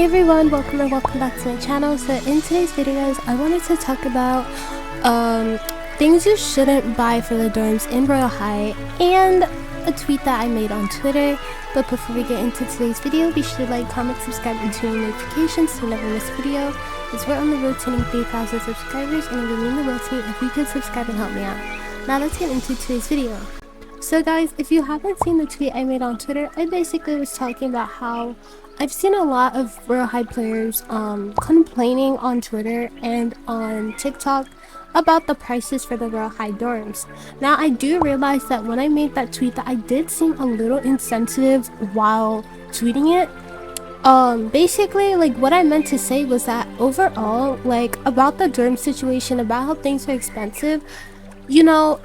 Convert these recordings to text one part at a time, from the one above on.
Hey everyone, welcome back to my channel. So in today's videos I wanted to talk about things you shouldn't buy for the dorms in Royale High and a tweet that I made on Twitter. But before we get into today's video, be sure to like, comment, subscribe, and turn on notifications to never miss a video, as we're on the road to hitting 3,000 subscribers, and it would mean the world to me if you could subscribe and help me out. Now let's get into today's video. So guys, if you haven't seen the tweet I made on Twitter, I basically was talking about how I've seen a lot of Royale High players complaining on Twitter and on TikTok about the prices for the Royale High dorms. Now I do realize that when I made that tweet that I did seem a little insensitive while tweeting it. Basically, like, what I meant to say was that overall, like, about the dorm situation, about how things are expensive, you know,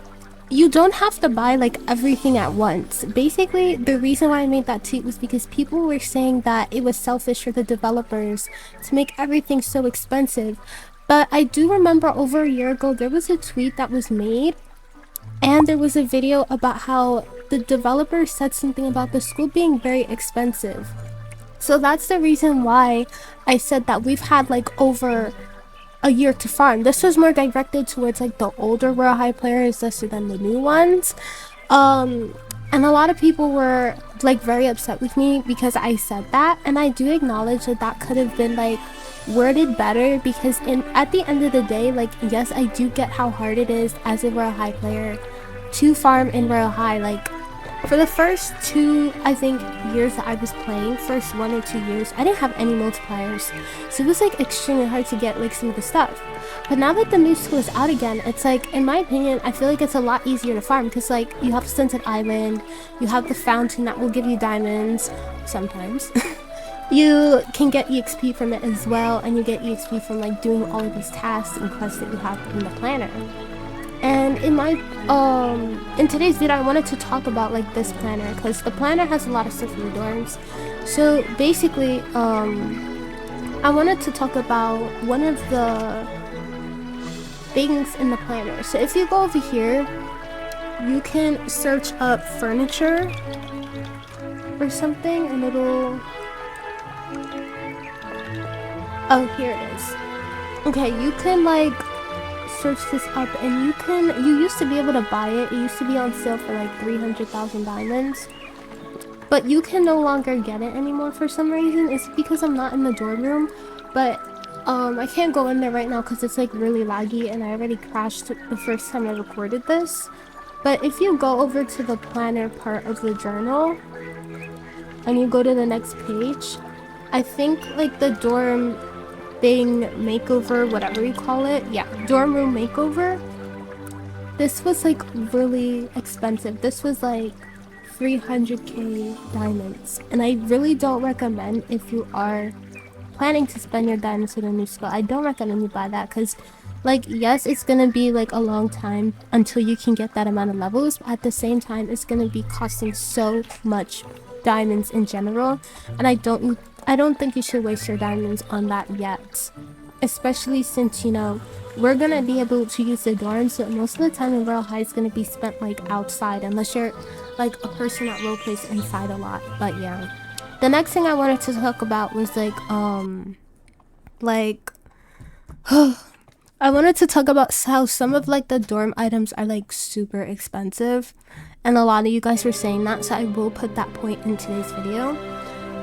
you don't have to buy like everything at once. Basically, the reason why I made that tweet was because people were saying that it was selfish for the developers to make everything so expensive. But I do remember over a year ago there was a tweet that was made, and there was a video about how the developers said something about the school being very expensive. So that's the reason why I said that we've had like over a year to farm. This was more directed towards like the older Royale High players less than the new ones. And a lot of people were like very upset with me because I said that, and I do acknowledge that that could have been like worded better, because at the end of the day, like, yes, I do get how hard it is as a Royale High player to farm in Royale High. Like, for the first two, I think, years that I was playing, first 1 or 2 years, I didn't have any multipliers, so it was like extremely hard to get like some of the stuff. But now that the new school is out again, it's like, in my opinion, I feel like it's a lot easier to farm, because like you have Stunted Island, you have the fountain that will give you diamonds sometimes. You can get EXP from it as well, and you get EXP from like doing all of these tasks and quests that you have in the planner. And in my in today's video, I wanted to talk about like this planner, because the planner has a lot of stuff in the dorms. So basically, I wanted to talk about one of the things in the planner. So if you go over here, you can search up furniture or something, and it'll, oh, here it is. Okay, you can like search this up, and you used to be able to buy it. It used to be on sale for like 300,000 diamonds, but you can no longer get it anymore for some reason. It's because I'm not in the dorm room, but I can't go in there right now because it's like really laggy, and I already crashed the first time I recorded this. But if you go over to the planner part of the journal and you go to the next page, I think like the dorm thing makeover, whatever you call it, yeah, dorm room makeover, this was like really expensive. This was like 300k diamonds, and I really don't recommend, if you are planning to spend your diamonds with a new skill, I don't recommend you buy that, because like, yes, it's gonna be like a long time until you can get that amount of levels, but at the same time it's gonna be costing so much diamonds in general, and I don't think you should waste your diamonds on that yet, especially since, you know, we're gonna be able to use the dorms, so most of the time in Royale High is gonna be spent like outside, unless you're like a person that roleplays inside a lot. But yeah, the next thing I wanted to talk about was like I wanted to talk about how some of like the dorm items are like super expensive, and a lot of you guys were saying that, so I will put that point in today's video.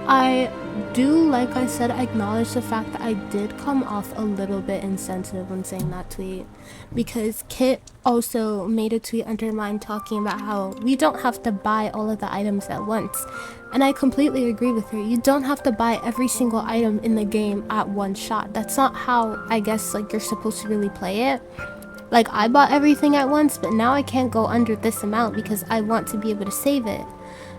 I do, like I said, acknowledge the fact that I did come off a little bit insensitive when saying that tweet, because Kit also made a tweet under mine talking about how we don't have to buy all of the items at once, and I completely agree with her. You don't have to buy every single item in the game at one shot. That's not how, I guess, like, you're supposed to really play it. Like, I bought everything at once, but now I can't go under this amount because I want to be able to save it.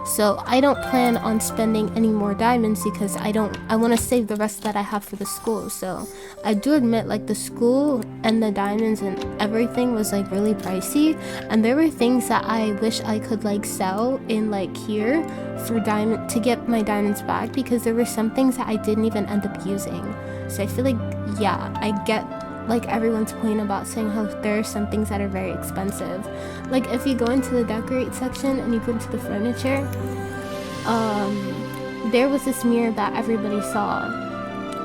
So I don't plan on spending any more diamonds because I want to save the rest that I have for the school. So I do admit, like, the school and the diamonds and everything was like really pricey, and there were things that I wish I could like sell in like here for diamond to get my diamonds back, because there were some things that I didn't even end up using. So I feel like, yeah, I get like everyone's point about saying how there are some things that are very expensive. Like if you go into the decorate section and you go into the furniture, there was this mirror that everybody saw,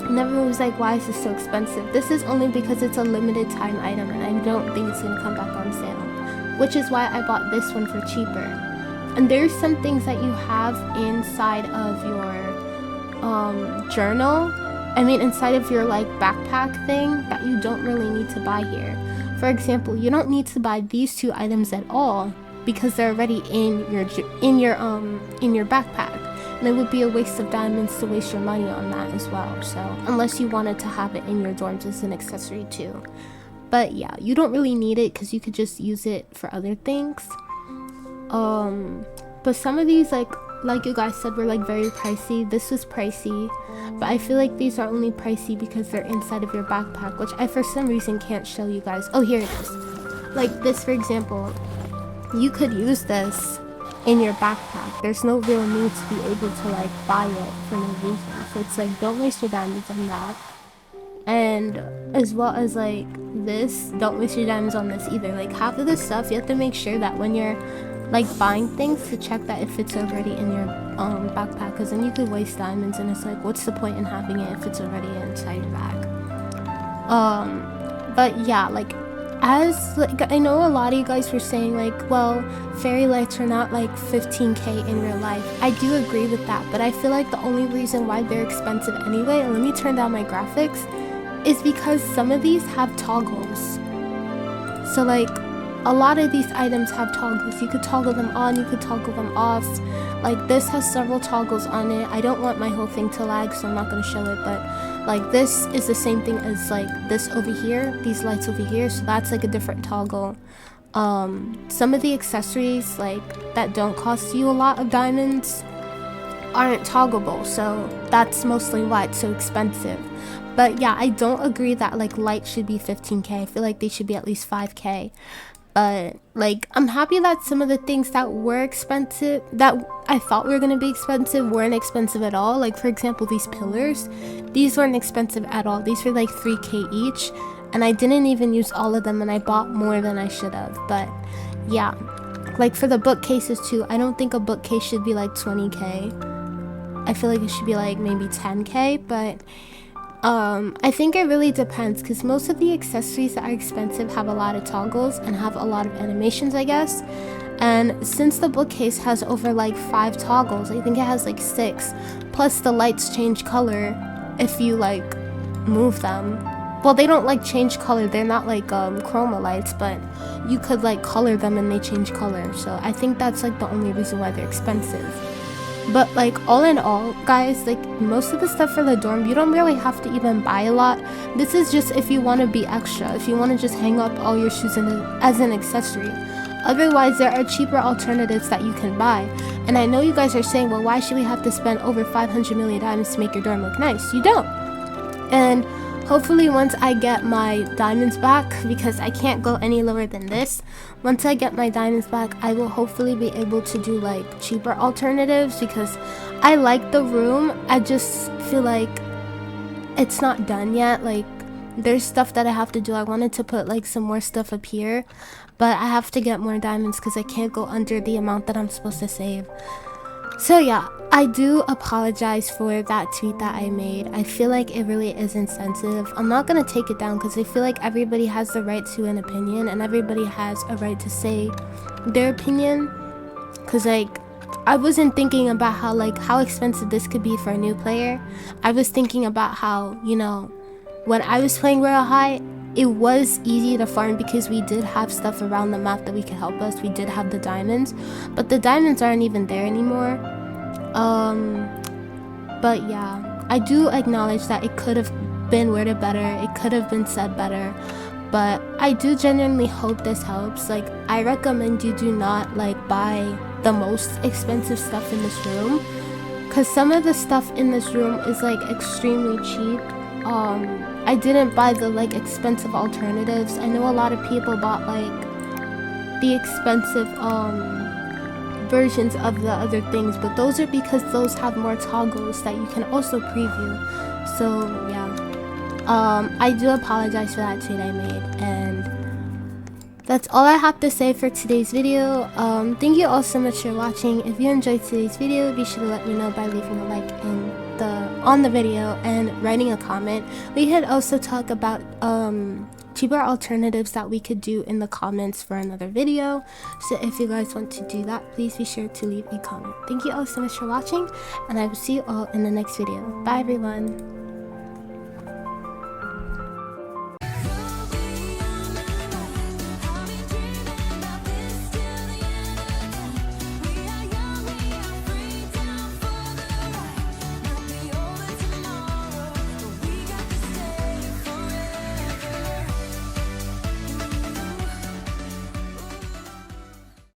And everyone was like, why is this so expensive? This is only because it's a limited time item and I don't think it's gonna come back on sale, which is why I bought this one for cheaper. And there's some things that you have inside of your journal, inside of your like backpack thing, that you don't really need to buy here. For example, you don't need to buy these 2 items at all because they're already in your backpack. And it would be a waste of diamonds to waste your money on that as well. So unless you wanted to have it in your dorms as an accessory too. But yeah, you don't really need it because you could just use it for other things. But some of these, like you guys said, were like very pricey. This was pricey, but I feel like these are only pricey because they're inside of your backpack, which I for some reason can't show you guys. Oh, here it is. Like this, for example, you could use this in your backpack. There's no real need to be able to like buy it for no reason. So it's like, don't waste your diamonds on that. And as well as like this, don't waste your diamonds on this either. Like half of this stuff, you have to make sure that when you're like buying things, to check that if it's already in your backpack, because then you could waste diamonds and it's like, what's the point in having it if it's already inside your bag? But yeah, like as like I know a lot of you guys were saying like, well, fairy lights are not like 15k in real life. I do agree with that, but I feel like the only reason why they're expensive anyway, and let me turn down my graphics, is because some of these have toggles. So like a lot of these items have toggles. You could toggle them on, you could toggle them off. Like this has several toggles on it. I don't want my whole thing to lag, so I'm not going to show it, but like this is the same thing as like this over here, these lights over here, so that's like a different toggle. Some of the accessories like that don't cost you a lot of diamonds aren't toggleable, so that's mostly why it's so expensive. But yeah, I don't agree that like lights should be 15k. I feel like they should be at least 5k. But like I'm happy that some of the things that were expensive, that I thought were gonna be expensive, weren't expensive at all. Like for example, these pillars, these weren't expensive at all. These were like 3k each, and I didn't even use all of them, and I bought more than I should have. But yeah, like for the bookcases too, I don't think a bookcase should be like 20k. I feel like it should be like maybe 10k, but I think it really depends, because most of the accessories that are expensive have a lot of toggles and have a lot of animations, I guess. And since the bookcase has over like 5 toggles, I think it has like 6, plus the lights change color if you like move them. Well, they don't like change color, they're not like chroma lights, but you could like color them and they change color. So I think that's like the only reason why they're expensive. But like all in all, guys, like most of the stuff for the dorm, you don't really have to even buy a lot. This is just if you want to be extra, if you want to just hang up all your shoes as an accessory. Otherwise, there are cheaper alternatives that you can buy. And I know you guys are saying, well, why should we have to spend over 500 million diamonds to make your dorm look nice? You don't. And hopefully once I get my diamonds back, because I can't go any lower than this, once I get my diamonds back, I will hopefully be able to do like cheaper alternatives, because I like the room. I just feel like it's not done yet. Like there's stuff that I have to do. I wanted to put like some more stuff up here, but I have to get more diamonds because I can't go under the amount that I'm supposed to save. So yeah, I do apologize for that tweet that I made. I feel like it really is insensitive. I'm not gonna take it down because I feel like everybody has the right to an opinion, and everybody has a right to say their opinion. Because like I wasn't thinking about how expensive this could be for a new player. I was thinking about how, you know, when I was playing Royale High, it was easy to farm because we did have stuff around the map that we could help us. We did have the diamonds, but the diamonds aren't even there anymore. But yeah, I do acknowledge that it could have been worded better, it could have been said better, but I do genuinely hope this helps. Like I recommend you do not like buy the most expensive stuff in this room, because some of the stuff in this room is like extremely cheap. I didn't buy the like expensive alternatives. I know a lot of people bought like the expensive versions of the other things, but those are because those have more toggles that you can also preview. So yeah, I do apologize for that tweet I made, and that's all I have to say for today's video. Thank you all so much for watching. If you enjoyed today's video, be sure to let me know by leaving a like in the on the video and writing a comment. We could also talk about cheaper alternatives that we could do in the comments for another video. So if you guys want to do that, please be sure to leave a comment. Thank you all so much for watching, and I will see you all in the next video. Bye everyone.